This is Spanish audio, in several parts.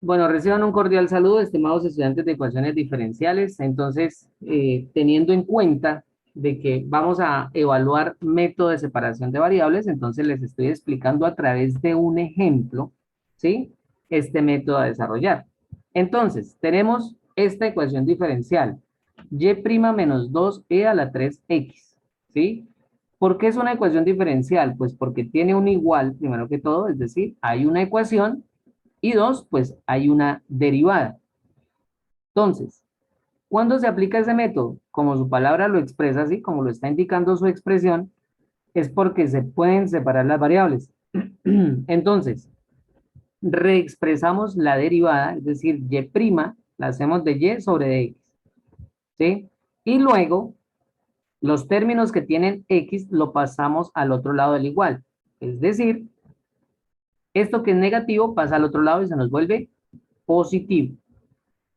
Bueno, reciban un cordial saludo, estimados estudiantes de ecuaciones diferenciales. Entonces, teniendo en cuenta de que vamos a evaluar método de separación de variables, entonces les estoy explicando a través de un ejemplo, ¿sí? Este método a desarrollar. Entonces, tenemos esta ecuación diferencial, y' menos 2e a la 3x, ¿sí? ¿Por qué es una ecuación diferencial? Pues porque tiene un igual, primero que todo, es decir, hay una ecuación y dos, pues hay una derivada. Entonces, ¿cuándo se aplica ese método? Como su palabra lo expresa así, como lo está indicando su expresión, es porque se pueden separar las variables. Entonces, reexpresamos la derivada, es decir, y', la hacemos de y sobre x, ¿sí? Y luego, los términos que tienen x lo pasamos al otro lado del igual. Es decir, esto que es negativo pasa al otro lado y se nos vuelve positivo.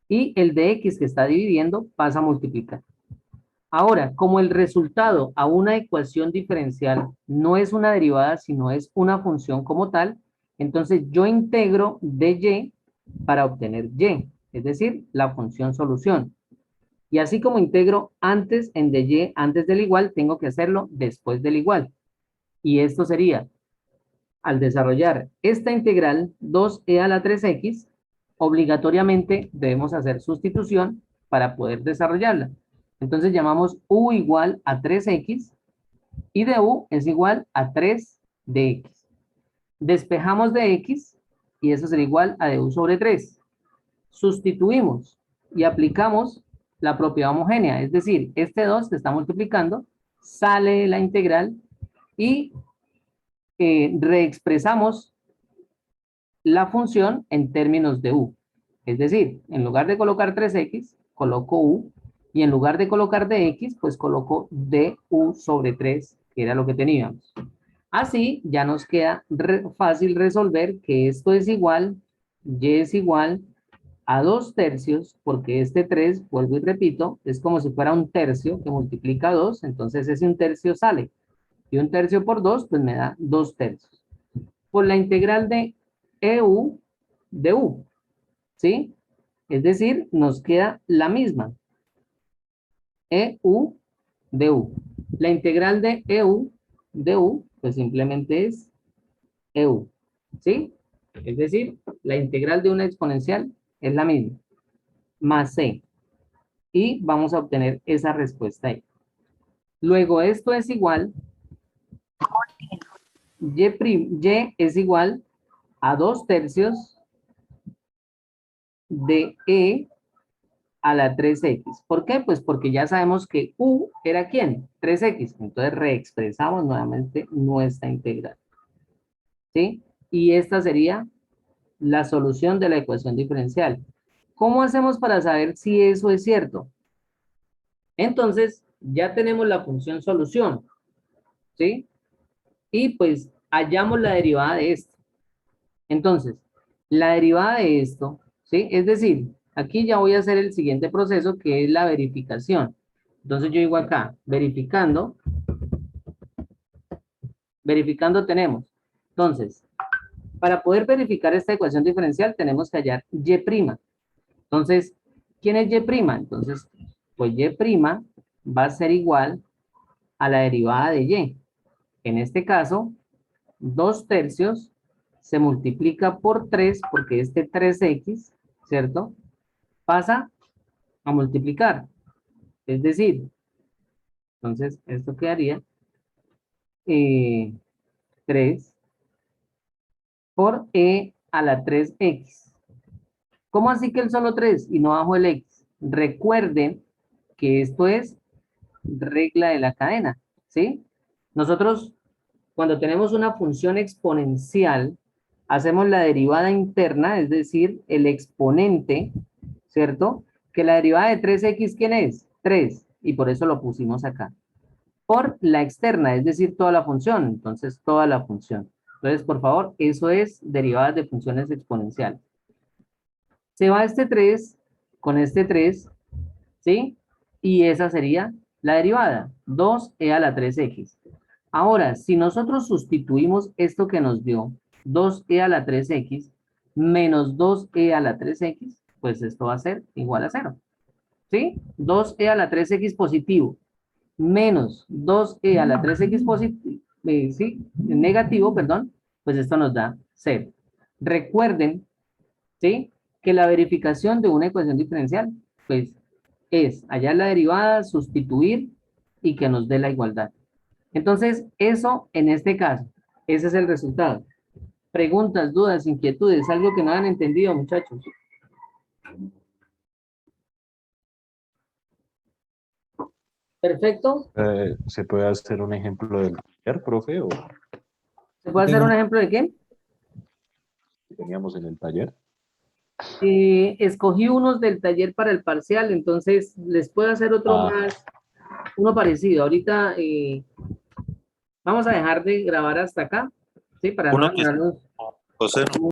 Y el de x que está dividiendo pasa a multiplicar. Ahora, como el resultado a una ecuación diferencial no es una derivada, sino es una función como tal, entonces yo integro de y para obtener y, es decir, la función solución. Y así como integro antes en de y, antes del igual, tengo que hacerlo después del igual. Y esto sería, al desarrollar esta integral 2e a la 3x, obligatoriamente debemos hacer sustitución para poder desarrollarla. Entonces llamamos u igual a 3x y du es igual a 3 de x. Despejamos de x y eso será igual a du sobre 3. Sustituimos y aplicamos la propiedad homogénea, es decir, este 2 que está multiplicando sale de la integral y reexpresamos la función en términos de u. Es decir, en lugar de colocar 3x, coloco u, y en lugar de colocar dx, pues coloco du sobre 3, que era lo que teníamos. Así ya nos queda fácil resolver que esto es igual, y es igual a 2 tercios, porque este 3, vuelvo y repito, es como si fuera un tercio que multiplica 2, entonces ese un tercio sale. Y un tercio por 2, pues me da 2 tercios. Por la integral de EU de U, ¿sí? Es decir, nos queda la misma, EU de U. La integral de EU de U, pues simplemente es EU, ¿sí? Es decir, la integral de una exponencial es la misma, más C. Y vamos a obtener esa respuesta ahí. Luego esto es igual, y es igual a 2 tercios de E a la 3x. ¿Por qué? Pues porque ya sabemos que u era ¿quién? 3x. Entonces reexpresamos nuevamente nuestra integral. ¿Sí? Y esta sería la solución de la ecuación diferencial. ¿Cómo hacemos para saber si eso es cierto? Entonces, ya tenemos la función solución. ¿Sí? Y pues hallamos la derivada de esto. Entonces, la derivada de esto, ¿sí? Es decir, aquí ya voy a hacer el siguiente proceso que es la verificación. Entonces yo digo acá, verificando tenemos. Entonces, para poder verificar esta ecuación diferencial tenemos que hallar y'. Entonces, ¿quién es y'? Entonces, pues y' va a ser igual a la derivada de y. En este caso, 2 tercios se multiplica por 3 porque este 3x, ¿cierto? Pasa a multiplicar. Es decir, entonces esto quedaría 3 por e a la 3x. ¿Cómo así que el solo 3 y no bajo el x? Recuerden que esto es regla de la cadena, ¿sí? Nosotros, cuando tenemos una función exponencial, hacemos la derivada interna, es decir, el exponente, ¿cierto? Que la derivada de 3x, ¿quién es? 3, y por eso lo pusimos acá. Por la externa, es decir, toda la función, entonces toda la función. Entonces, por favor, eso es derivadas de funciones exponenciales. Se va este 3 con este 3, ¿sí? Y esa sería la derivada, 2e a la 3x. Ahora, si nosotros sustituimos esto que nos dio, 2e a la 3x, menos 2e a la 3x, pues esto va a ser igual a 0. ¿Sí? 2e a la 3x positivo menos 2e a la 3x positivo, sí, negativo, perdón, pues esto nos da 0. Recuerden, ¿sí? Que la verificación de una ecuación diferencial, pues es hallar la derivada, sustituir y que nos dé la igualdad. Entonces, eso en este caso, ese es el resultado. Preguntas, dudas, inquietudes, algo que no han entendido, muchachos. Perfecto. ¿Se puede hacer un ejemplo del taller, profe, o ¿Se puede hacer un ejemplo de qué? que teníamos en el taller? Escogí unos del taller para el parcial, entonces les puedo hacer otro Ah, más, uno parecido. Ahorita vamos a dejar de grabar hasta acá, ¿sí? Para no Uno que demorarnos José,